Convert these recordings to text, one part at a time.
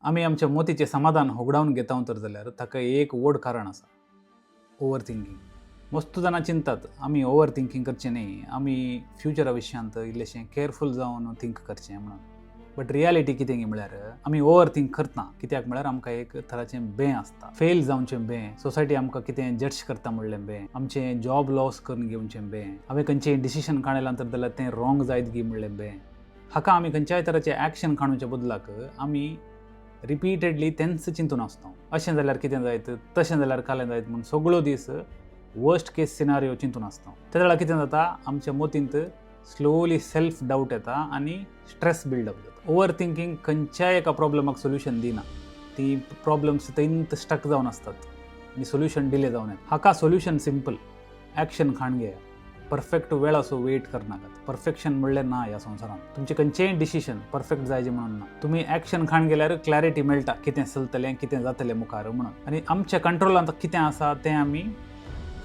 आमी आमच्या मोतीचें समाधान होगडावन घेता तर जाल्यार ताका एक व्हड कारण आसा, ओवर थिंकींग. मस्त जाणां चिंतात आमी ओवर थिंकींग करचें न्ही, आमी फ्युचरा विशयांत इल्लेशें केअरफूल जावन थिंक करचें म्हणून. बट रियालिटी कितें गी म्हळ्यार आमी ओवर थिंक करता. कित्याक म्हळ्यार आमकां एक तराचें भें आसता, फेल जावचें भें, सोसायटी आमकां कितें जड्ज करता म्हणलें भें, आमचें जॉब लॉस करून घेवचें भें, हांवें खंयचें डिसिशन काडलां तर जाल्यार तें रॉंग जायत गी म्हणलें भें. हाका आमी खंयच्याय तराचें एक्शन काडूच्या बदलाक आमी रिपिटेडली तेंच चिंतून आसता. अशें जाल्यार कितें जायत, तशें जाल्यार कालें जायत म्हूण सगळो दीस वर्स्ट केस सिनारियो चिंतून आसता. त्या वेळार कितें जाता, आमच्या मोतींत स्लोली सेल्फ डावट येता आनी स्ट्रेस बिल्डअप जाता. ओवर थिंकींग खंयच्याय एका प्रॉब्लमाक सोल्युशन दिना. ती प्रॉब्लम्स थंयच स्टक जावन आसतात आनी सोल्युशन डिले जावन येता. हाका सोल्युशन सिंपल, एक्शन खाण घेया. परफेक्ट वेळ असो वेट करनाकात. परफेक्शन म्हणलें ना ह्या संवसारांत. तुमचें खंयचेंय डिसिशन परफेक्ट जायचें म्हणून ना. तुमी एक्शन खाण गेल्यार क्लॅरिटी मेळटा, कितें चलतलें, कितें जातलें मुखार म्हणून. आनी आमच्या कंट्रोलांत कितें आसा तें आमी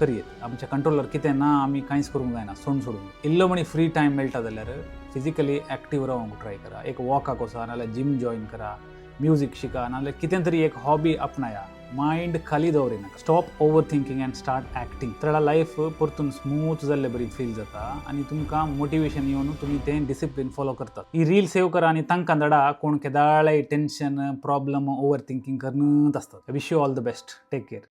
करयेत. आमच्या कंट्रोलार कितें ना आमी कांयच करूंक जायना, सोडून सोडून. इल्लो म्हणी फ्री टायम मेळटा जाल्यार फिजिकली एक्टीव रावंक ट्राय करा. एक वॉकाक वचा, नाजाल्यार जिम जॉइन करा, म्युजीक शिका, नाजाल्यार कितें तरी एक हॉबी आपणाया. मायंड खाली दवरिनाका. Stop over thinking and start acting. तर लायफ परतून स्मूथ जाल्ले बरी फील जाता आनी तुमकां मोटिवेशन येवन तुमी तें डिसिप्लीन फॉलो करतात. ही रील सेव करा आनी तांकां धाडा कोण केदाळ्याय टेन्शन, प्रॉब्लम, ओवर थिंकींग करनूच आसतात. Wish you all the best. Take care.